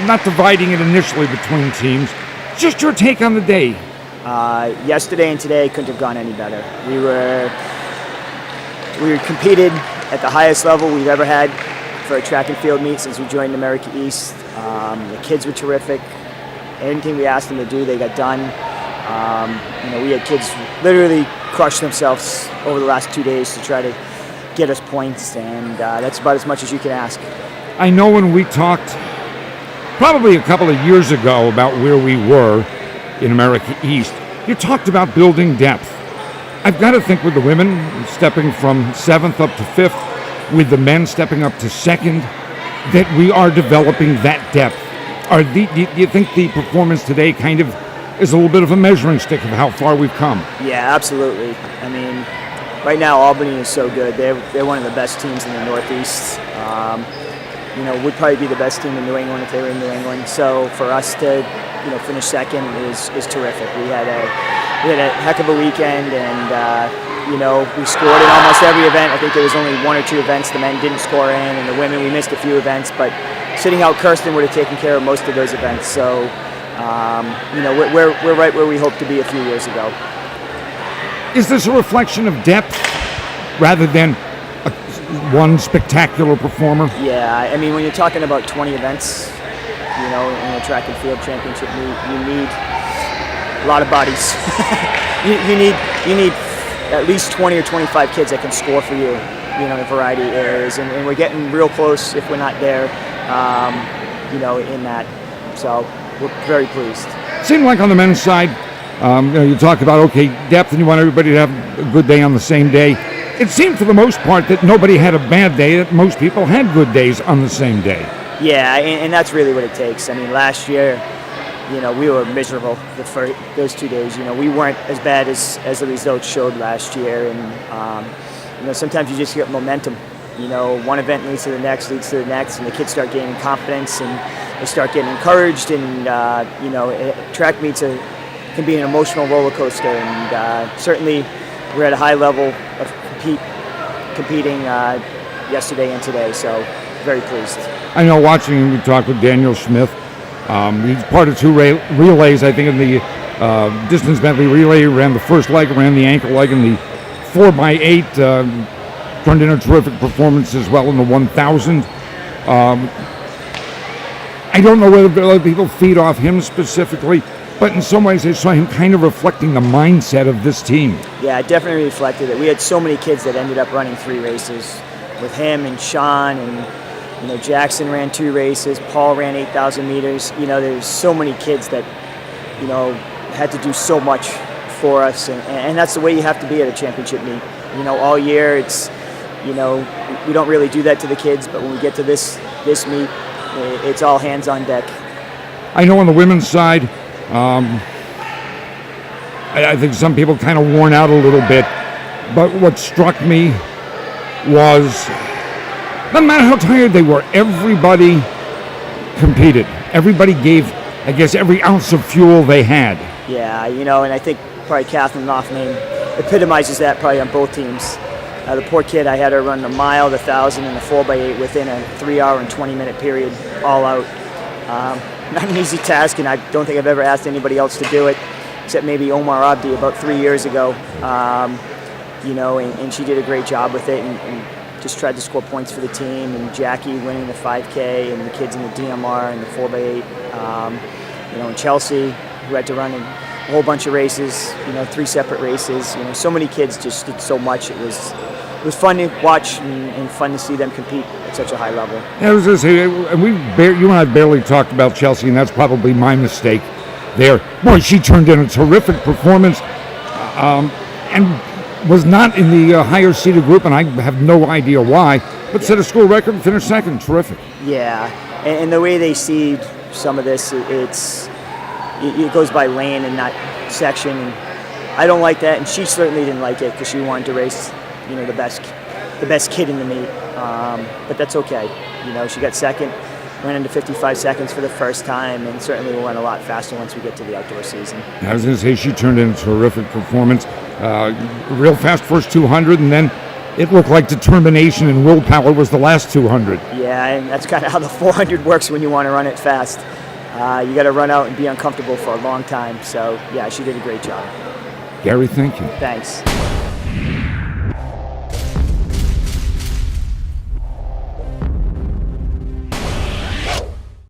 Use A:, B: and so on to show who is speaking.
A: Not dividing it initially between teams, just your take on the day.
B: Yesterday and today couldn't have gone any better. We competed at the highest level we've ever had for a track and field meet since we joined America East. The kids were terrific. Anything we asked them to do, they got done. We had kids literally crush themselves over the last 2 days to try to get us points, and that's about as much as you can ask.
A: I know when we talked probably a couple of years ago about where we were in America East, you talked about building depth. I've got to think with the women stepping from 7th up to 5th, with the men stepping up to 2nd, that we are developing that depth. Do you think the performance today kind of is a little bit of a measuring stick of how far we've come?
B: Yeah, absolutely. I mean, right now Albany is so good. They're one of the best teams in the Northeast. Would probably be the best team in New England if they were in New England. So for us to finish second is terrific. We had a heck of a weekend, and we scored in almost every event. I think there was only 1 or 2 events the men didn't score in, and the women we missed a few events. But sitting out Kirsten would have taken care of most of those events. So we're right where we hoped to be a few years ago.
A: Is this a reflection of depth rather than one spectacular performer?
B: Yeah, I mean, when you're talking about 20 events, in a track and field championship meet, you need a lot of bodies. you need at least 20 or 25 kids that can score for you, in a variety of areas, and we're getting real close if we're not there, in that. So we're very pleased.
A: Seemed like on the men's side, you talk about, depth, and you want everybody to have a good day on the same day. It seemed for the most part that nobody had a bad day, that most people had good days on the same day.
B: Yeah, and that's really what it takes. I mean, last year, we were miserable for those 2 days. We weren't as bad as the results showed last year, and sometimes you just get momentum. One event leads to the next, and the kids start gaining confidence, and they start getting encouraged, and track meets can be an emotional roller coaster, and certainly we're at a high level of competing yesterday and today, so very pleased.
A: I know watching him, we talked with Daniel Smith. He's part of 2 relays, I think, in the distance medley relay. Ran the first leg, ran the ankle leg in the 4x8. Turned in a terrific performance as well in the 1,000. I don't know whether other people feed off him specifically, but in some ways I saw him kind of reflecting the mindset of this team.
B: Yeah, it definitely reflected it. We had so many kids that ended up running 3 races with him, and Sean, and Jackson ran 2 races. Paul ran 8,000 meters. There's so many kids that had to do so much for us, and that's the way you have to be at a championship meet. All year it's we don't really do that to the kids, but when we get to this meet, it's all hands on deck.
A: I know on the women's side, I think some people kind of worn out a little bit, but what struck me was, no matter how tired they were, everybody competed. Everybody gave, I guess, every ounce of fuel they had.
B: Yeah, and I think probably Catherine Loughnane epitomizes that probably on both teams. The poor kid, I had her run the mile, the 1,000, and the 4x8 within a 3-hour and 20-minute period, all out. Not an easy task, and I don't think I've ever asked anybody else to do it, except maybe Omar Abdi about 3 years ago. And she did a great job with it, and just tried to score points for the team. And Jackie winning the 5K, and the kids in the DMR and the 4x8. And Chelsea, who had to run a whole bunch of races, 3 separate races. So many kids just did so much. It was fun to watch and fun to see them compete at such a high level.
A: Yeah, I was going to say, you and I barely talked about Chelsea, and that's probably my mistake there. Boy, she turned in a terrific performance, and was not in the higher seeded group, and I have no idea why, but set a school record and finished second. Terrific.
B: Yeah, and the way they seed some of this, it goes by lane and not section, and I don't like that, and she certainly didn't like it because she wanted to race the best kid in the meet, but that's okay. She got second, went into 55 seconds for the first time, and certainly will run a lot faster once we get to the outdoor season.
A: I was going to say, she turned in a terrific performance, real fast first 200, and then It looked like determination and willpower was the last 200.
B: Yeah, and that's kind of how the 400 works when you want to run it fast. You got to run out and be uncomfortable for a long time. So, yeah, she did a great job.
A: Gary, thank you.
B: Thanks.